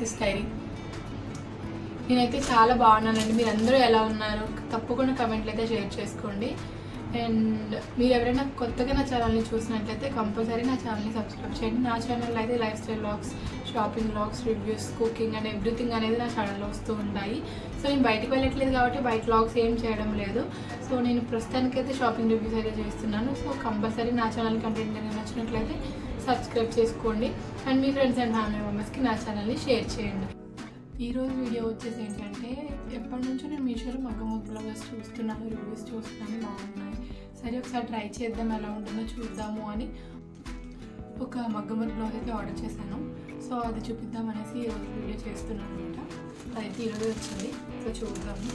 Office dairy. నేనైతే చాలా బాగున్నానండి. మీరు అందరూ ఎలా ఉన్నారు? తప్పకుండా కమెంట్లు అయితే షేర్ చేసుకోండి. అండ్ మీరు ఎవరైనా కొత్తగా నా ఛానల్ని చూసినట్లయితే కంపల్సరీ నా ఛానల్ని సబ్స్క్రైబ్ చేయండి. నా ఛానల్లో అయితే life style vlogs, shopping vlogs, reviews, cooking and everything అనేది నా ఛానల్లో వస్తూ ఉంటాయి. సో నేను బయటకు వెళ్ళట్లేదు కాబట్టి బయట వ్లాగ్స్ ఏం చేయడం లేదు. సో నేను ప్రస్తుతానికైతే షాపింగ్ రివ్యూస్ అయితే చేస్తున్నాను. సో కంపల్సరీ నా ఛానల్ కంటెంట్ అనేది నచ్చినట్లయితే సబ్స్క్రైబ్ చేసుకోండి. And me friends and family మెంబర్స్కి నా ఛానల్ని షేర్ చేయండి. ఈరోజు వీడియో వచ్చేసి ఏంటంటే, ఎప్పటి నుంచో నేను మీషోలో మగ్గం వర్క్ బ్లౌజెస్ చూస్తున్నాను, రివ్యూస్ చూస్తున్నాను, బాగున్నాయి. సరే ఒకసారి ట్రై చేద్దాం, ఎలా ఉంటుందో చూద్దాము అని ఒక మగ్గం వర్క్ బ్లౌజ్ అయితే ఆర్డర్ చేశాను. సో అది చూపిద్దాం అనేసి ఈరోజు వీడియో చేస్తున్నాను అనమాట. అదైతే ఈరోజు వచ్చింది. సో చూద్దాము.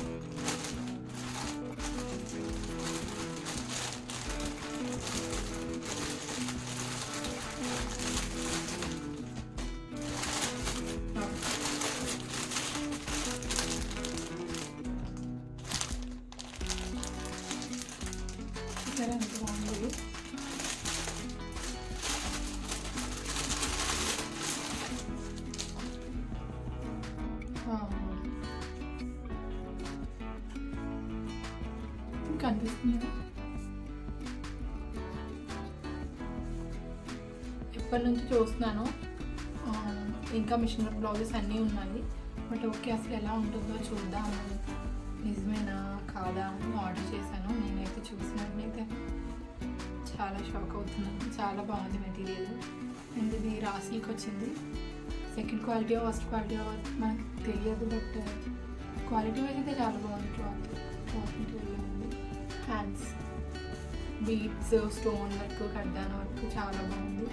సరే అంత బాగుంది. కనిపిస్తుంది. ఎప్పటి నుంచి చూస్తున్నాను, ఇంకా మిషన్ వర్క్ బ్లౌజెస్ అన్నీ ఉన్నాయి. బట్ ఓకే, అసలు ఎలా ఉంటుందో చూద్దాము, నిజమేనా కాదా అని ఆర్డర్ చేశాను. నేనైతే చూసినట్లయితే చాలా షాక్ అవుతున్నాను. చాలా బాగుంది మెటీరియల్. అండ్ ఇది రా సిల్క్ వచ్చింది. సెకండ్ క్వాలిటీ ఫస్ట్ క్వాలిటీ మనకు తెలియదు, బట్ క్వాలిటీ వైజ్ అయితే చాలా బాగుంది. క్లాత్ మెటీరియల్ ఉంది. హ్యాండ్స్, బీడ్స్, స్టోన్ వర్క్, కడ్డాన వర్క్ చాలా బాగుంది.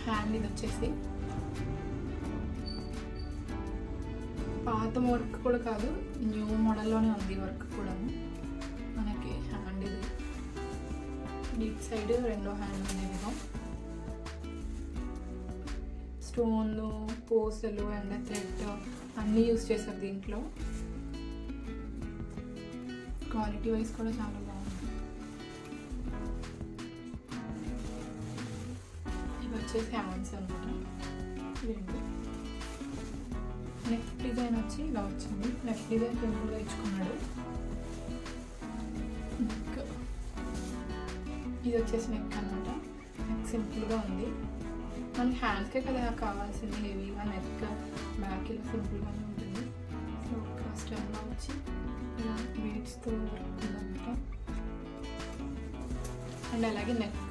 హ్యాండ్ ఇది వచ్చేసి పాత వర్క్ కూడా కాదు, న్యూ మోడల్లోనే ఉంది వర్క్ కూడా. మనకి హ్యాండ్ ఇది డీప్ సైడ్ రెండో హ్యాండ్ ఉంది. ఇదిగో స్టోన్, పూసలు అండ్ థ్రెడ్ అన్నీ యూజ్ చేశారు దీంట్లో. క్వాలిటీ వైజ్ కూడా చాలా బాగుంది. ఇవి వచ్చేసి హ్యాండ్స్ అనమాట. రెండు నెక్ డిజైన్ వచ్చి ఇలా వచ్చింది. నెక్ డిజైన్ సింపుల్గా ఇచ్చుకున్నాడు. నెక్ ఇది వచ్చేసి నెక్ అనమాట. నెక్ సింపుల్గా ఉంది. మనకి హ్యాండ్స్కే కదా కావాల్సింది, హెవీగా నెక్ బ్యాక్ ఇలా సింపుల్గానే ఉంటుంది. సో ఒక స్టైల్లో వచ్చి ఇలా బీడ్స్తో ఉందన్నమాట. అండ్ అలాగే నెక్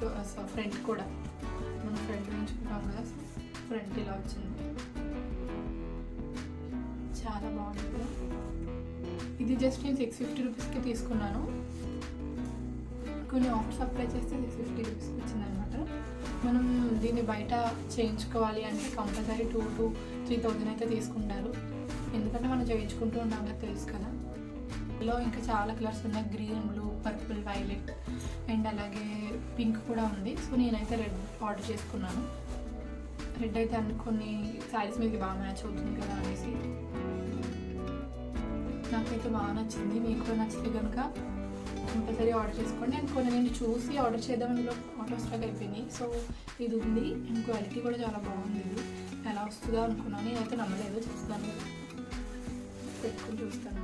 ఫ్రంట్ కూడా మనం ఫ్రంట్ వేయించుకుంటాం కదా, ఫ్రంట్ ఇలా వచ్చింది. చాలా బాగుంది కదా. ఇది జస్ట్ నేను 650 రూపీస్కి తీసుకున్నాను. కొన్ని ఆఫర్స్ అప్లై చేస్తే 650 రూపీస్కి వచ్చిందనమాట. మనం దీన్ని బయట చేయించుకోవాలి అంటే కంపల్సరీ 2,000 to 3,000 అయితే తీసుకుంటారు. ఎందుకంటే మనం చేయించుకుంటూ ఉంటాం కదా, తెలుసు కదా. ఇందులో ఇంకా చాలా కలర్స్ ఉన్నాయి. Green, blue, purple, violet and అలాగే పింక్ కూడా ఉంది. సో నేనైతే రెడ్ ఆర్డర్ చేసుకున్నాను. రెడ్ అయితే కొన్ని శారీస్ మీదకి బాగా మ్యాచ్ అవుతుంది కదా అనేసి నాకైతే బాగా నచ్చింది. మీకు కూడా నచ్చితే కనుక కంపల్సరీ ఆర్డర్ చేసుకోండి. అండ్ కొన్ని నేను చూసి ఆర్డర్ చేద్దాం, ఇందులో ఆటో స్టాక్ అయిపోయినాయి. సో ఇది ఉంది. అండ్ క్వాలిటీ కూడా చాలా బాగుంది. ఇది ఎలా వస్తుందో అనుకున్నాను. నేనైతే నమ్మలేదు. చూస్తాను, పెట్టుకుని చూస్తాను.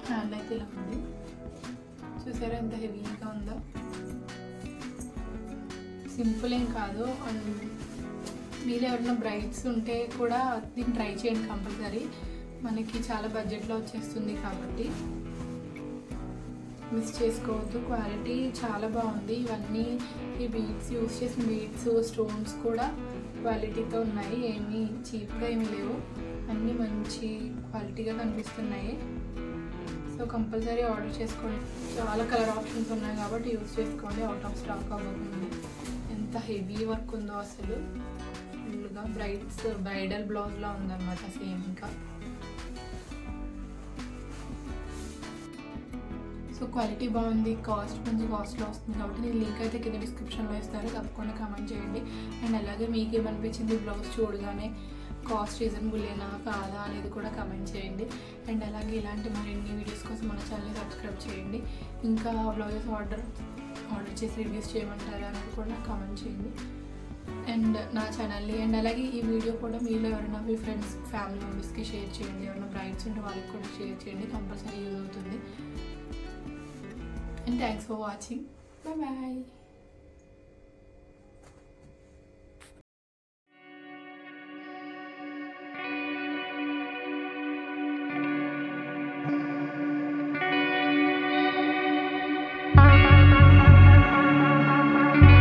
హ్యాండ్ అయితే ఇలా ఉంది. చూసారా ఎంత హెవీగా ఉందో. సింపుల్ ఏం కాదు. అండ్ మీరు ఎవరైనా బ్రైడ్స్ ఉంటే కూడా దీన్ని ట్రై చేయండి కంపల్సరీ. మనకి చాలా బడ్జెట్లో వచ్చేస్తుంది కాబట్టి మిస్ చేసుకోవద్దు. క్వాలిటీ చాలా బాగుంది. ఇవన్నీ ఈ బీడ్స్ యూజ్ చేసిన బీడ్స్, స్టోన్స్ కూడా క్వాలిటీతో ఉన్నాయి. ఏమీ చీప్గా ఏమీ లేవు. అన్నీ మంచి క్వాలిటీగా కనిపిస్తున్నాయి. సో కంపల్సరీ ఆర్డర్ చేసుకోండి. చాలా కలర్ ఆప్షన్స్ ఉన్నాయి కాబట్టి యూజ్ చేసుకోండి. అవుట్ ఆఫ్ స్టాక్ అవ్వకుండా. ఎంత హెవీ వర్క్ ఉందో అసలు. ఫుల్గా బ్రైడల్ బ్లౌజ్లా ఉందన్నమాట సేమ్. ఇంకా సో క్వాలిటీ బాగుంది, మంచి కాస్ట్లో వస్తుంది కాబట్టి నేను లింక్ అయితే కింద డిస్క్రిప్షన్లో ఇస్తాను, తప్పకుండా కామెంట్ చేయండి. అండ్ అలాగే మీకు ఏమనిపించింది బ్లౌజ్ చూడగానే కాస్ట్ రీజనబుల్లేనా కాదా అనేది కూడా కమెంట్ చేయండి. అండ్ అలాగే ఇలాంటి మరిన్ని వీడియోస్ కోసం మన ఛానల్ని సబ్స్క్రైబ్ చేయండి. ఇంకా బ్లౌజెస్ ఆర్డర్ చేసి రివ్యూస్ చేయమంటారా అనేది కూడా నాకు కామెంట్ చేయండి. అండ్ నా ఛానల్ని అండ్ అలాగే ఈ వీడియో కూడా మీలో ఎవరైనా మీ ఫ్రెండ్స్ ఫ్యామిలీ మెంబర్స్కి షేర్ చేయండి. ఎవరైనా బ్రైడ్స్ ఉంటే వాళ్ళకి కూడా షేర్ చేయండి, కంపల్సరీ యూజ్ అవుతుంది. And thanks for watching. Bye.